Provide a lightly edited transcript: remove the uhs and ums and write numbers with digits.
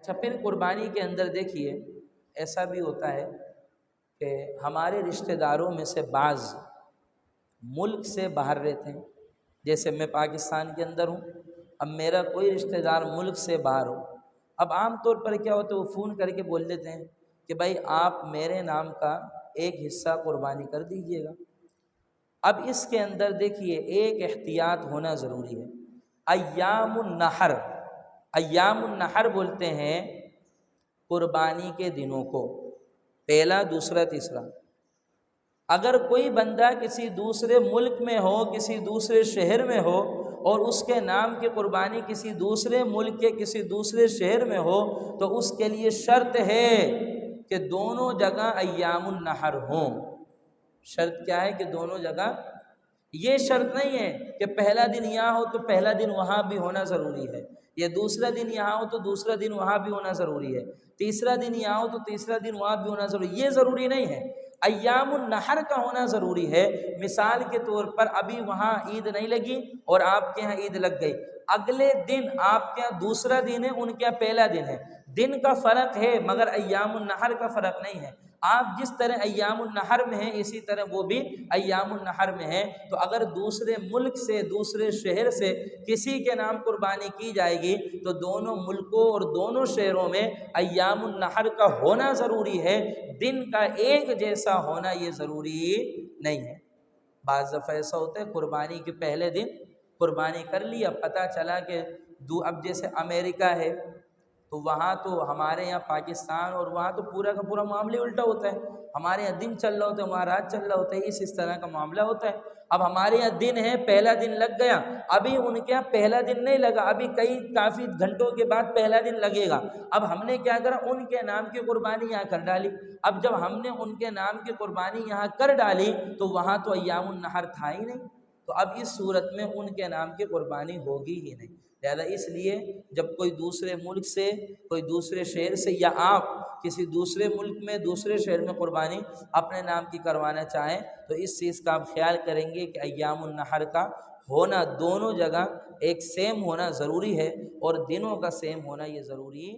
اچھا، پھر قربانی کے اندر دیکھیے ایسا بھی ہوتا ہے کہ ہمارے رشتہ داروں میں سے بعض ملک سے باہر رہتے ہیں، جیسے میں پاکستان کے اندر ہوں، اب میرا کوئی رشتہ دار ملک سے باہر ہو، اب عام طور پر کیا ہوتا ہے وہ فون کر کے بول دیتے ہیں کہ بھائی آپ میرے نام کا ایک حصہ قربانی کر دیجیے گا۔ اب اس کے اندر دیکھیے ایک احتیاط ہونا ضروری ہے۔ ایام النحر، ایام النحر بولتے ہیں قربانی کے دنوں کو، پہلا، دوسرا، تیسرا۔ اگر کوئی بندہ کسی دوسرے ملک میں ہو، کسی دوسرے شہر میں ہو، اور اس کے نام کی قربانی کسی دوسرے ملک کے کسی دوسرے شہر میں ہو، تو اس کے لیے شرط ہے کہ دونوں جگہ ایام النحر ہوں۔ شرط کیا ہے کہ دونوں جگہ، یہ شرط نہیں ہے کہ پہلا دن یہاں ہو تو پہلا دن وہاں بھی ہونا ضروری ہے، یا دوسرا دن یہاں ہو تو دوسرا دن وہاں بھی ہونا ضروری ہے، تیسرا دن یہاں ہو تو تیسرا دن وہاں بھی ہونا ضروری ہے، یہ ضروری نہیں ہے۔ ایام النحر کا ہونا ضروری ہے۔ مثال کے طور پر ابھی وہاں عید نہیں لگی اور آپ کے یہاں عید لگ گئی، اگلے دن آپ کے یہاں دوسرا دن ہے، ان کے یہاں پہلا دن ہے، دن کا فرق ہے مگر ایام النحر کا فرق نہیں ہے۔ آپ جس طرح ایام النحر میں ہیں اسی طرح وہ بھی ایام النحر میں ہیں، تو اگر دوسرے ملک سے، دوسرے شہر سے کسی کے نام قربانی کی جائے گی تو دونوں ملکوں اور دونوں شہروں میں ایام النحر کا ہونا ضروری ہے، دن کا ایک جیسا ہونا یہ ضروری نہیں ہے۔ بعض دفعہ ایسا ہوتا ہے قربانی کے پہلے دن قربانی کر لی، اب پتہ چلا کہ اب جیسے امریکہ ہے تو وہاں تو ہمارے یہاں پاکستان اور وہاں تو پورا کا پورا معاملہ الٹا ہوتا ہے، ہمارے یہاں دن چل رہا ہوتا ہے، وہاں رات چل رہا ہوتا ہے، اس طرح کا معاملہ ہوتا ہے۔ اب ہمارے یہاں دن ہے، پہلا دن لگ گیا، ابھی ان کے یہاں پہلا دن نہیں لگا، ابھی کافی گھنٹوں کے بعد پہلا دن لگے گا۔ اب ہم نے کیا کرا، ان کے نام کی قربانی یہاں کر ڈالی۔ اب جب ہم نے ان کے نام کی قربانی یہاں کر ڈالی تو وہاں تو ایام النحر تھا ہی نہیں، تو اب اس صورت میں ان کے نام کی قربانی ہوگی ہی نہیں۔ لہذا اس لیے جب کوئی دوسرے ملک سے، کوئی دوسرے شہر سے، یا آپ کسی دوسرے ملک میں، دوسرے شہر میں قربانی اپنے نام کی کروانا چاہیں تو اس چیز کا آپ خیال کریں گے کہ ایام النحر کا ہونا دونوں جگہ ایک سیم ہونا ضروری ہے، اور دنوں کا سیم ہونا یہ ضروری